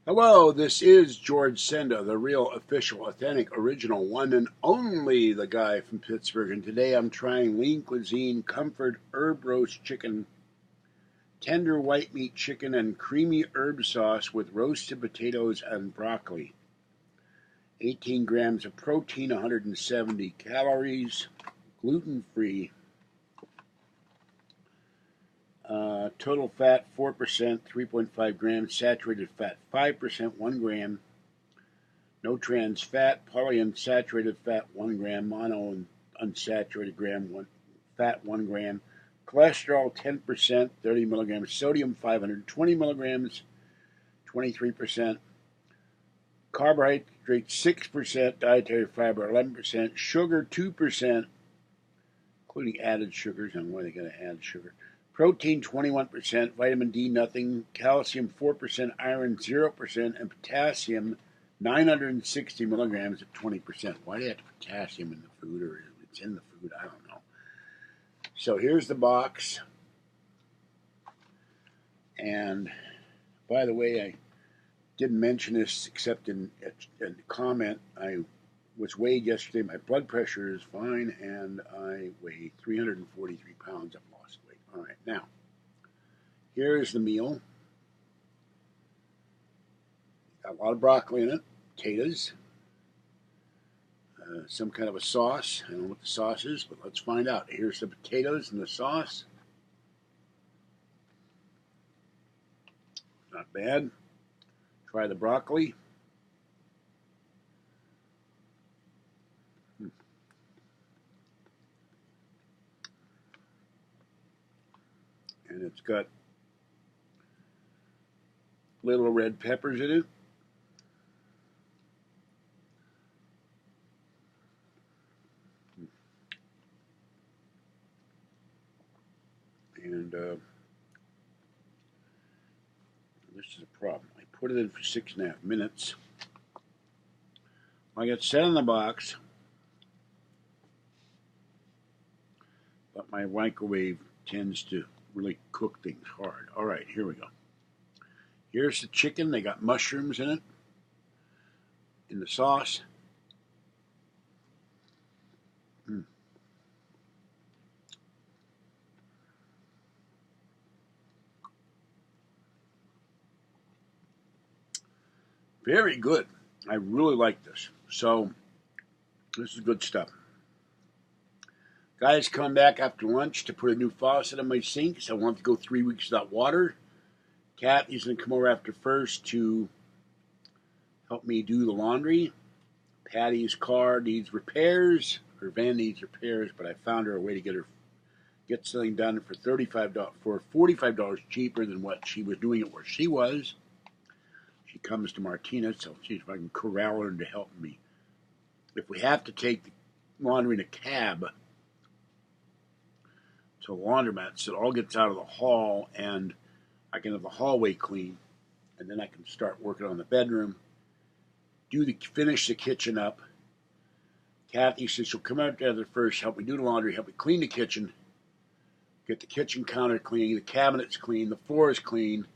Hello, this is George Senda, the real, official, authentic, original, one and only the guy from Pittsburgh. And today I'm trying Lean Cuisine Comfort Herb Roast Chicken, tender white meat chicken, and creamy herb sauce with roasted potatoes and broccoli. 18 grams of protein, 170 calories, gluten-free. Total fat 4%, 3.5 grams. Saturated fat 5%, 1 gram. No trans fat, polyunsaturated fat 1 gram. Mono unsaturated fat 1 gram. Cholesterol 10%, 30 milligrams. Sodium 520 milligrams, 23%. Carbohydrate 6%, dietary fiber 11%, sugar 2%, including added sugars. I don't know why they got to add sugar. Protein 21%, vitamin D nothing, calcium 4%, iron 0%, and potassium 960 milligrams at 20%. Why do they have potassium in the food, or it's in the food? I don't know. So here's the box. And by the way, I didn't mention this except in a comment. I was weighed yesterday. My blood pressure is fine, and I weigh 343 pounds. I've lost weight. All right, now, here's the meal. Got a lot of broccoli in it, potatoes, some kind of a sauce. I don't know what the sauce is, but let's find out. Here's the potatoes and the sauce. Not bad. Try the broccoli. And it's got little red peppers in it. And this is a problem. I put it in for 6.5 minutes. I got set in the box, but my microwave tends to really cook things hard. All right, here we go. Here's the chicken. They got mushrooms in it, in the sauce. Very good. I really like this. So, this is good stuff. Guys, come back after lunch to put a new faucet in my sink, so I want to go 3 weeks without water. Kathy's going to come over after first to help me do the laundry. Patty's car needs repairs. Her van needs repairs, but I found her a way to get something done for $45 cheaper than what she was doing it where she was. She comes to Martinez, so see if I can corral her into helping me. If we have to take the laundry in a cab to the laundromat, so it all gets out of the hall and I can have the hallway clean, and then I can start working on the bedroom, finish the kitchen up. Kathy says she'll come out there first, help me do the laundry, help me clean the kitchen, get the kitchen counter clean, the cabinets clean, the floor is clean.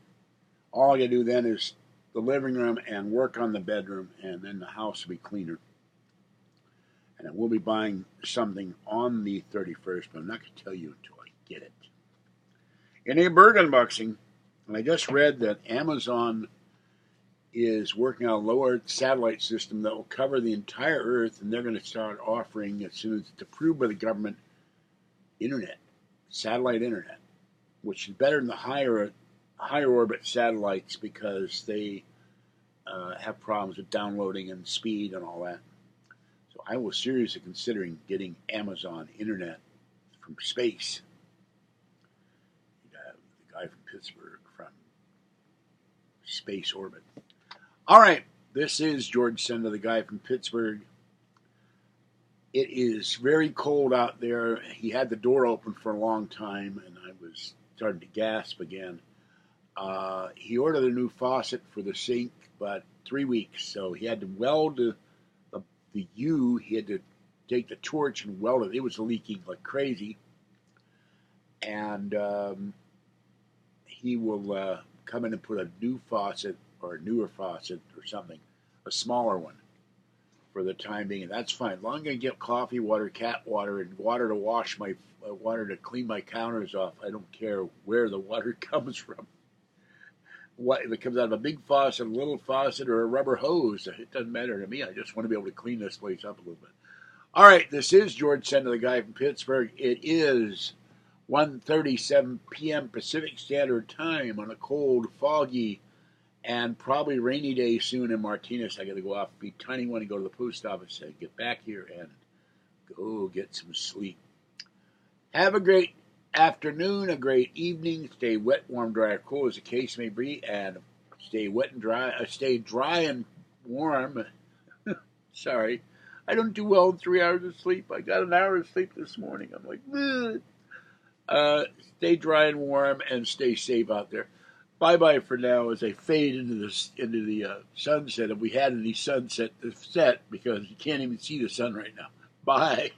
All I gotta do then is the living room and work on the bedroom, and then the house will be cleaner. And I will be buying something on the 31st, but I'm not going to tell you until I get it. In a bird unboxing, and I just read that Amazon is working on a low Earth satellite system that will cover the entire Earth, and they're going to start offering, as soon as it's approved by the government, internet, satellite internet, which is better than the higher orbit satellites because they have problems with downloading and speed and all that. So I was seriously considering getting Amazon internet from space. The guy from Pittsburgh from space orbit. All right, this is George Senda, the guy from Pittsburgh. It is very cold out there. He had the door open for a long time, and I was starting to gasp again. He ordered a new faucet for the sink, but 3 weeks. So he had to weld the U. He had to take the torch and weld it. It was leaking like crazy. And he will come in and put a new faucet or a newer faucet or something, a smaller one for the time being. And that's fine. As long as I get coffee water, cat water, and water to wash my water to clean my counters off, I don't care where the water comes from. What if it comes out of a big faucet, a little faucet, or a rubber hose? It doesn't matter to me. I just want to be able to clean this place up a little bit. All right, this is George Senda, the guy from Pittsburgh. It is 1:37 p.m. Pacific Standard Time on a cold, foggy, and probably rainy day soon in Martinez. I got to go off, be tiny one, and go to the post office and get back here and go get some sleep. Have a great afternoon, a great evening. Stay wet, warm, dry, or cool as the case may be, and stay wet and dry. Stay dry and warm. Sorry, I don't do well in 3 hours of sleep. I got an hour of sleep this morning. I'm like, stay dry and warm, and stay safe out there. Bye-bye for now as I fade into the sunset. If we had any sunset to set, because you can't even see the sun right now. Bye.